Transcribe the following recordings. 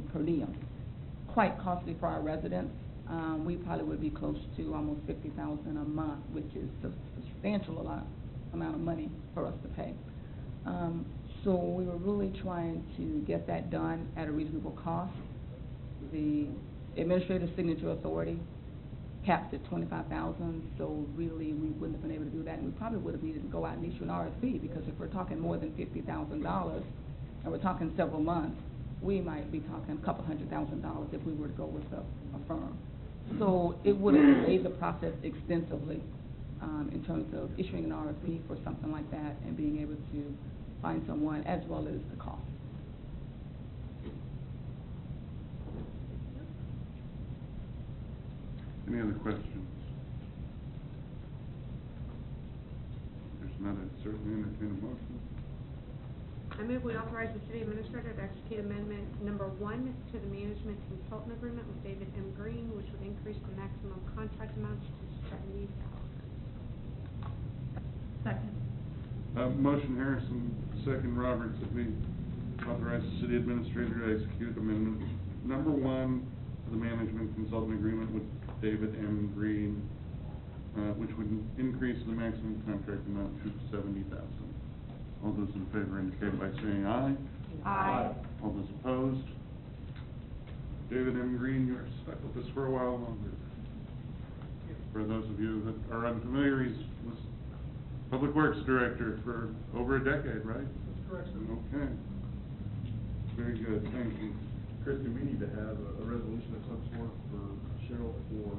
per diem. Quite costly for our residents. We probably would be close to almost $50,000 a month, which is a substantial amount of money for us to pay. So we were really trying to get that done at a reasonable cost. The administrative signature authority capped at $25,000, so really we wouldn't have been able to do that, and we probably would have needed to go out and issue an RFP, because if we're talking more than $50,000 and we're talking several months, we might be talking a couple $100,000 if we were to go with a firm. So it would have delayed the process extensively in terms of issuing an RFP for something like that and being able to find someone, as well as the cost. Any other questions? There's none. I'd certainly entertain a motion. I move we authorize the city administrator to execute amendment number 1 to the management consultant agreement with David M. Green, which would increase the maximum contract amount to $70,000. Second. Motion Harrison, second Roberts, that we authorize the city administrator to execute amendment number 1 to the management consultant agreement with David M. Green, which would increase the maximum contract amount to $70,000. All those in favor indicate by saying aye. Aye. All those opposed? David M. Green, you are stuck with us for a while longer. For those of you that are unfamiliar, he was Public Works Director for over a decade, right? That's correct, sir. Okay. Very good, thank you. Kristen, we need to have a resolution of some sort for Cheryl for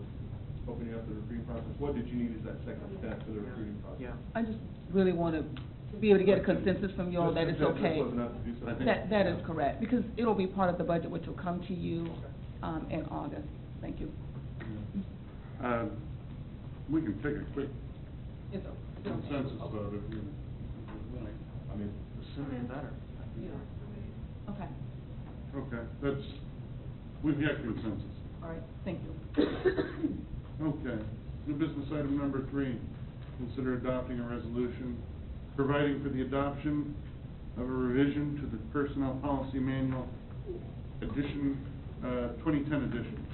opening up the recruiting process. What did you need as that second step for the recruiting process? Yeah. I just really want to be able to get a consensus from you all that it's okay. Just enough to do something. That is correct, because it'll be part of the budget which will come to you in August. Thank you. We can take a quick It's consensus vote if you would like. I mean, The sooner the better. Yeah. Okay, Okay, we've got consensus. all right, thank you. Okay, new business item number 3, consider adopting a resolution providing for the adoption of a revision to the Personnel Policy Manual edition, 2010 edition.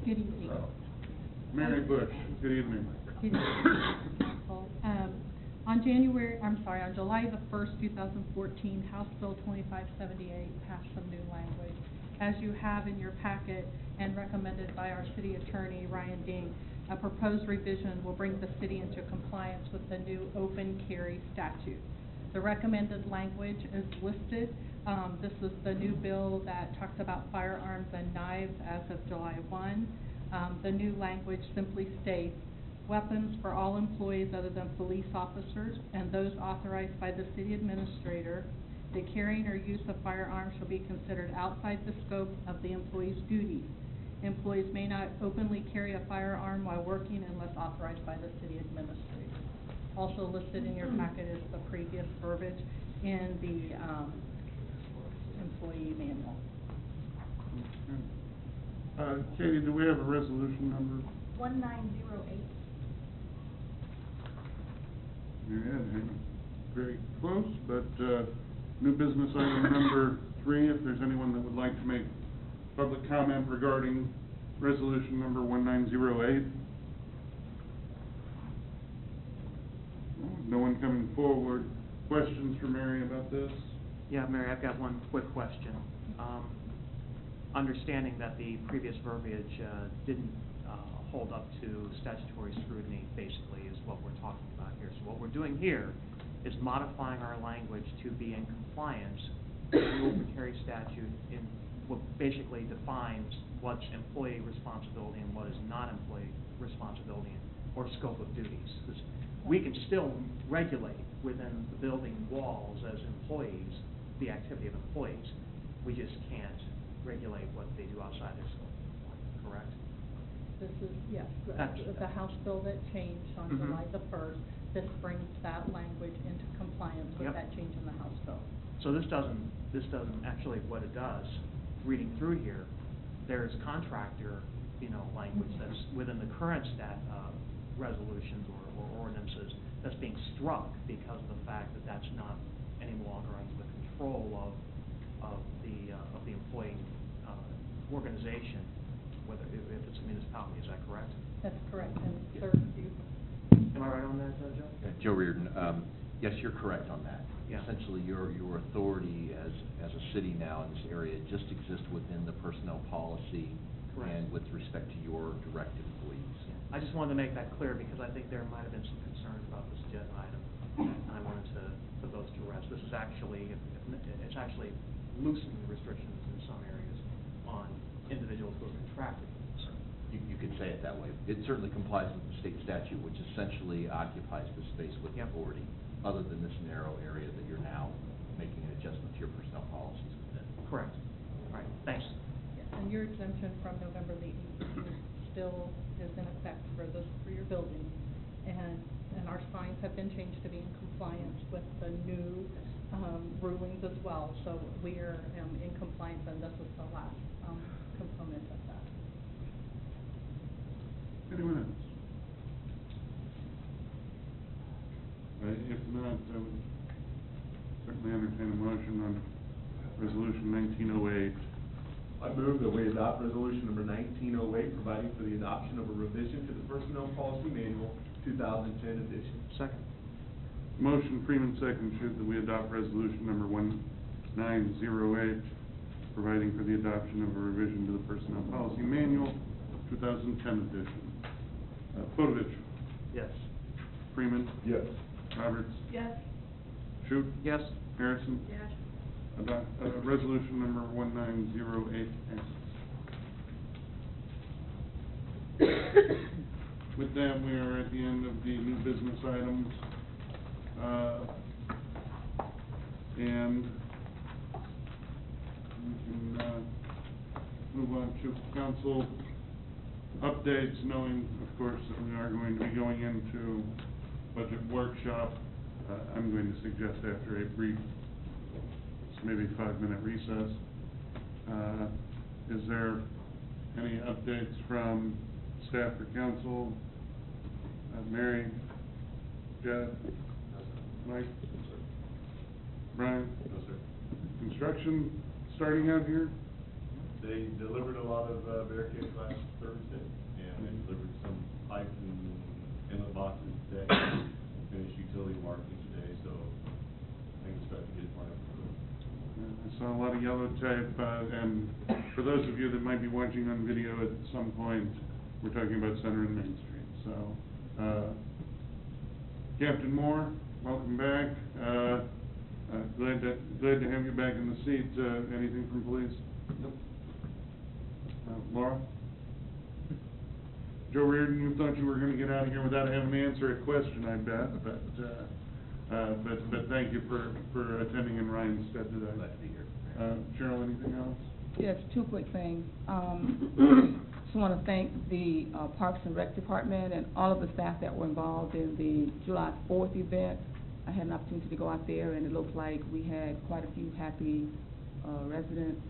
Good evening. Mary Bush, good evening. Good evening, Council. On July the 1st, 2014, House Bill 2578 passed some new language. As you have in your packet and recommended by our city attorney, Ryan Ding, a proposed revision will bring the city into compliance with the new open carry statute. The recommended language is listed. This is the new bill that talks about firearms and knives as of July 1. The new language simply states, weapons for all employees other than police officers and those authorized by the city administrator. The carrying or use of firearms shall be considered outside the scope of the employee's duties. Employees may not openly carry a firearm while working unless authorized by the city administrator. Also listed in your packet is the previous verbiage in the employee manual. Okay. Katie, do we have a resolution number? 1908. Yeah, very close, but new business item number 3, if there's anyone that would like to make public comment regarding resolution number 1908. No one coming forward. Questions for Mary about this? Yeah, Mary, I've got one quick question. Understanding that the previous verbiage didn't hold up to statutory scrutiny, basically, is what we're talking about here. So what we're doing here is modifying our language to be in compliance with the open carry statute in what basically defines what's employee responsibility and what is not employee responsibility or scope of duties. Because we can still regulate within the building walls as employees the activity of employees. We just can't regulate what they do outside their scope, correct? This is, yes, the House bill that changed on July the 1st. This brings that language into compliance with that change in the House bill. So this doesn't actually, what it does, reading through here, there's contractor, language that's within the current resolutions or ordinances that's being struck because of the fact that that's not any longer under the control of the organization, whether, if it's a municipality, is that correct? That's correct, and sir, you, Am I right on that, Joe? Joe Reardon, yes, you're correct on that. Yeah. Essentially, your authority as a city now in this area just exists within the personnel policy Correct. and with respect to your direct employees. I just wanted to make that clear because I think there might have been some concerns about this agenda item, and I wanted to put those to rest. This is actually, it's actually loosening the restrictions in some areas on individuals who are contracted. You could say it that way. It certainly complies with the state statute, which essentially occupies the space with Yep. authority, other than this narrow area that you're now making an adjustment to your personnel policies within. Correct. All right, thanks. yes, and your exemption from November the 18th still is in effect for your building. And our signs have been changed to be in compliance with the new, rulings as well. So we are, in compliance, and this is the last, component of that. Anyone else? If not, I would certainly entertain a motion on resolution 1908. I move that we adopt resolution number 1908, providing for the adoption of a revision to the Personnel Policy Manual, 2010 edition. Second. Motion, Freeman, second, that we adopt resolution number 1908, providing for the adoption of a revision to the Personnel Policy Manual, 2010 edition. Fodovich. Yes. Freeman. Yes. Roberts. Yes. Shute. Yes. Harrison. Yes. Resolution number 1908 passes. With that, we are at the end of the new business items. And we can move on to council updates, knowing, of course, that we are going to be going into budget workshop. I'm going to suggest after a brief, maybe 5-minute recess. Is there any updates from staff or council? Mary, Jed, Mike, Brian? No, sir. Construction starting out here? They delivered a lot of barricades last Thursday, and they delivered some pipe and inlet boxes today, finished utility marking today, so I think it's about to get planted. I saw a lot of yellow tape, and for those of you that might be watching on video at some point, we're talking about Center and Main Street. So, Captain Moore, welcome back. Glad to have you back in the seat. Anything from police? Nope. Laura? Joe Reardon, you thought you were going to get out of here without having to answer a question, I bet. But thank you for attending in Ryan's stead today. Glad to be here. Cheryl, anything else? Yes, two quick things. Just want to thank the Parks and Rec Department and all of the staff that were involved in the July 4th event. I had an opportunity to go out there, and it looked like we had quite a few happy residents.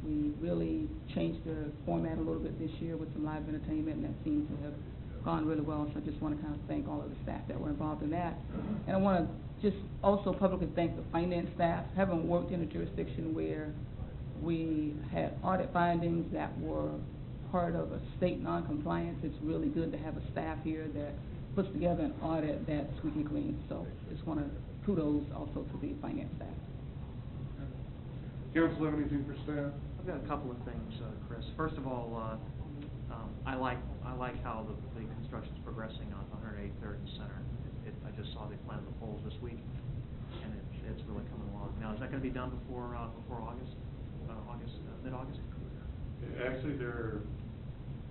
We really changed the format a little bit this year with some live entertainment, and that seemed to have gone really well. So I just want to kind of thank all of the staff that were involved in that. And I want to just also publicly thank the finance staff. Having worked in a jurisdiction where we had audit findings that were part of a state non-compliance, it's really good to have a staff here that puts together an audit that's squeaky clean. So just want to kudos also to the finance staff. Council, have anything for staff? I've got a couple of things, Chris. First of all, I like how the construction's progressing on 183rd and Center. I just saw they planted the poles this week, and it's really coming along. Now, is that going to be done before August? Mid-August? Actually, they're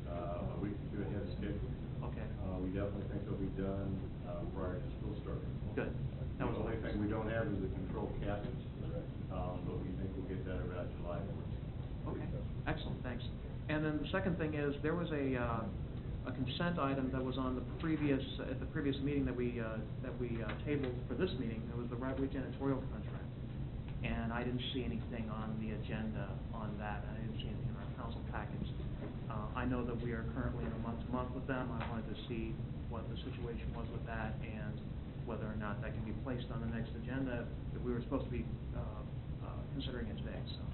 a week or two ahead of schedule. Okay. We definitely think they'll be done prior to school starting. Good. The only thing we don't have is the control cabinets, but we think we'll get that around July 14th. Okay, excellent, thanks. And then the second thing is, there was a consent item that was on the previous, at the previous meeting that we tabled for this meeting. It was the right-way janitorial contract. And I didn't see anything on the agenda on that. I didn't see anything in our council package. I know that we are currently in a month-to-month with them. I wanted to see what the situation was with that and whether or not that can be placed on the next agenda if we were supposed to be considering it today, so.